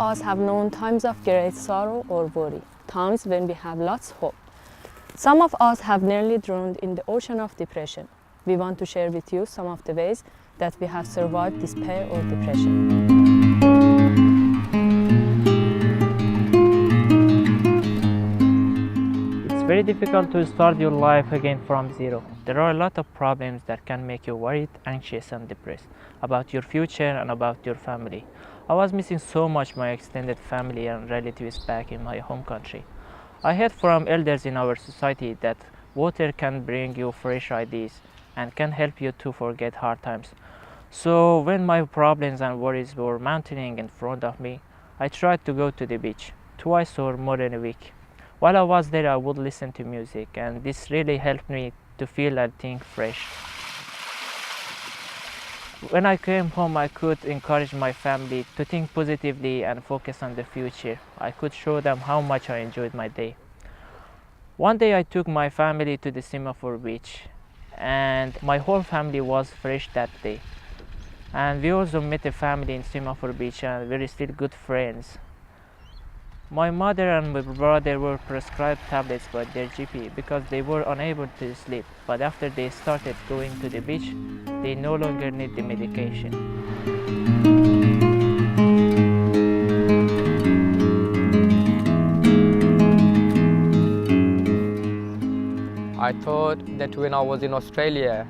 us have known times of great sorrow or worry, times when we have lots of hope. Some of us have nearly drowned in the ocean of depression. We want to share with you some of the ways that we have survived despair or depression. It's very difficult to start your life again from zero. There are a lot of problems that can make you worried, anxious and depressed about your future and about your family. I was missing so much my extended family and relatives back in my home country. I heard from elders in our society that water can bring you fresh ideas and can help you to forget hard times. So when my problems and worries were mounting in front of me, I tried to go to the beach twice or more than a week. While I was there, I would listen to music, and this really helped me to feel and think fresh. When I came home, I could encourage my family to think positively and focus on the future. I could show them how much I enjoyed my day. One day I took my family to the Semaphore beach, and my whole family was fresh that day. And we also met a family in Semaphore beach, and we're still good friends. My mother and my brother were prescribed tablets by their GP because they were unable to sleep, but after they started going to the beach, they no longer need the medication. I thought that when I was in Australia,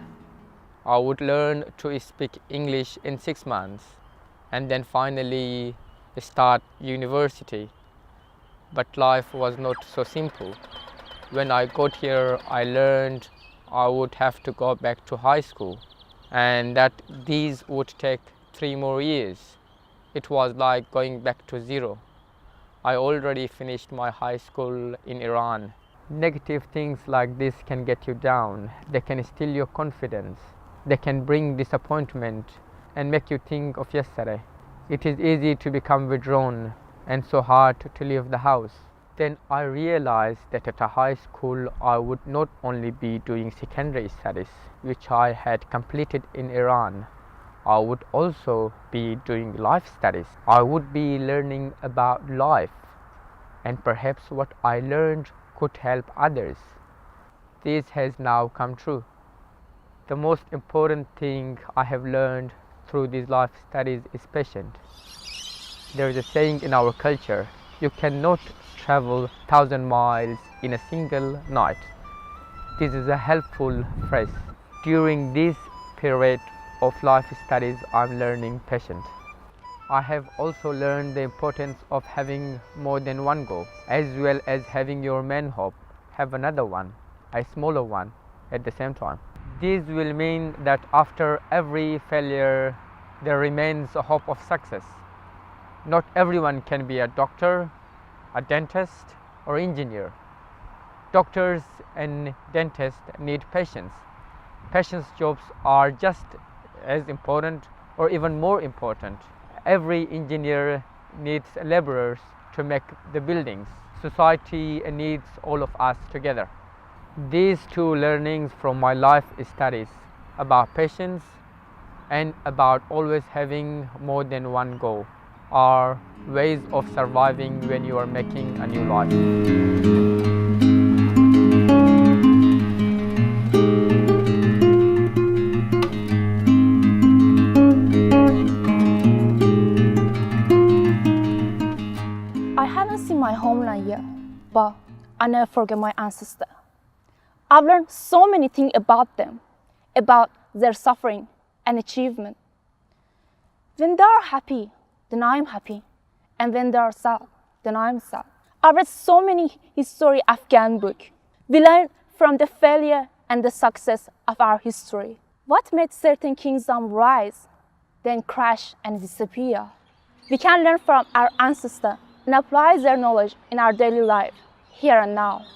I would learn to speak English in 6 months and then finally start university. But life was not so simple. When I got here, I learned I would have to go back to high school and that these would take 3 more years. It was like going back to zero. I already finished my high school in Iran. Negative things like this can get you down. They can steal your confidence. They can bring disappointment and make you think of yesterday. It is easy to become withdrawn and so hard to leave the house. Then I realized that at a high school I would not only be doing secondary studies, which I had completed in Iran, I would also be doing life studies. I would be learning about life, and perhaps what I learned could help others. This has now come true. The most important thing I have learned through these life studies is patience. There is a saying in our culture, you cannot travel 1,000 miles in a single night. This is a helpful phrase. During this period of life studies, I'm learning patience. I have also learned the importance of having more than one goal, as well as having your main hope, have another one, a smaller one at the same time. This will mean that after every failure, there remains a hope of success. Not everyone can be a doctor, a dentist, or engineer. Doctors and dentists need patience. Patience jobs are just as important or even more important. Every engineer needs laborers to make the buildings. Society needs all of us together. These two learnings from my life studies about patience and about always having more than one goal are ways of surviving when you are making a new life. I haven't seen my homeland yet, but I never forget my ancestors. I've learned so many things about them, about their suffering and achievement. When they are happy, then I'm happy, and when they are sad, then I'm sad. I read so many history Afghan books. We learn from the failure and the success of our history. What made certain kingdoms rise, then crash and disappear? We can learn from our ancestors and apply their knowledge in our daily life, here and now.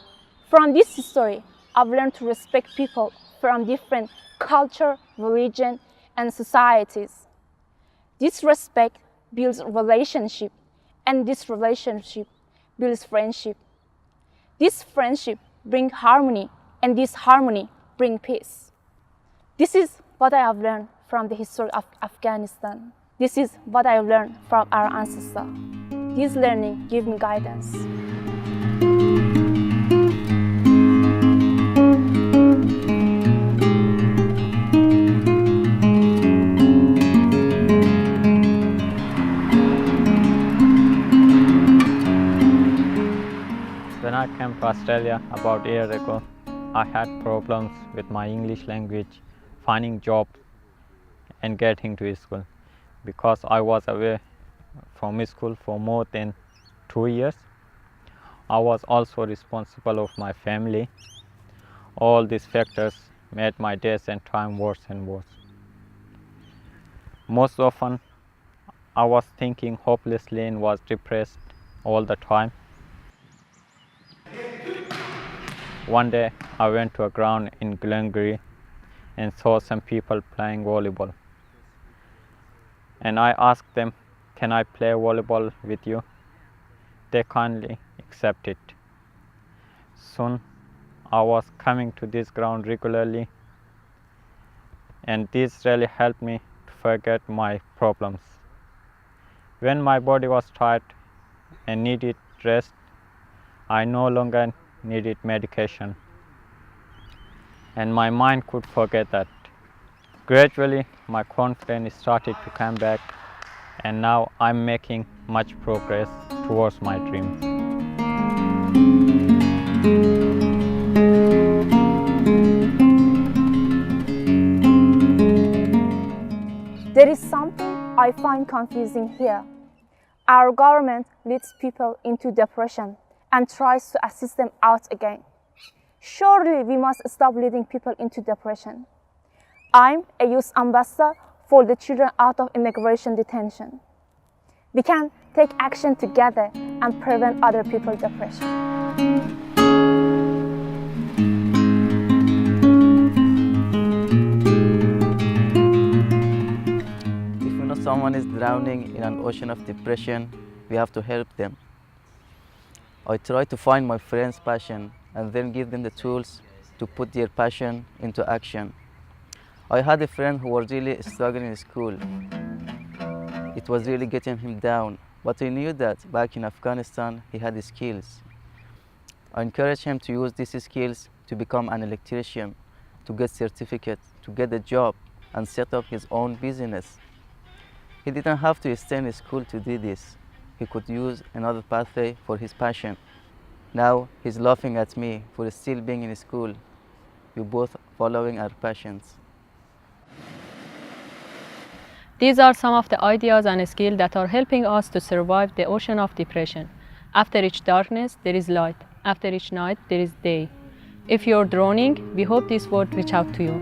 From this history, I've learned to respect people from different culture, religion, and societies. This respect builds relationship, and this relationship builds friendship. This friendship brings harmony, and this harmony brings peace. This is what I have learned from the history of Afghanistan. This is what I have learned from our ancestors. This learning gave me guidance. When I came to Australia about a year ago, I had problems with my English language, finding jobs and getting to school. Because I was away from school for more than 2 years, I was also responsible of my family. All these factors made my days and time worse and worse. Most often, I was thinking hopelessly and was depressed all the time. One day, I went to a ground in Glengarry and saw some people playing volleyball. And I asked them, "Can I play volleyball with you?" They kindly accepted. Soon, I was coming to this ground regularly, and this really helped me to forget my problems. When my body was tired and needed rest, I no longer needed medication, and my mind could forget that. Gradually, my confidence started to come back, and now I'm making much progress towards my dreams. There is something I find confusing here. Our government leads people into depression and tries to assist them out again. Surely we must stop leading people into depression. I'm a youth ambassador for the children out of immigration detention. We can take action together and prevent other people's depression. If we know someone is drowning in an ocean of depression, we have to help them. I try to find my friend's passion and then give them the tools to put their passion into action. I had a friend who was really struggling in school. It was really getting him down, but I knew that back in Afghanistan he had the skills. I encouraged him to use these skills to become an electrician, to get certificate, to get a job and set up his own business. He didn't have to stay in school to do this. He could use another pathway for his passion. Now he's laughing at me for still being in school. We're both following our passions. These are some of the ideas and skills that are helping us to survive the ocean of depression. After each darkness, there is light. After each night, there is day. If you're drowning, we hope this word reach out to you.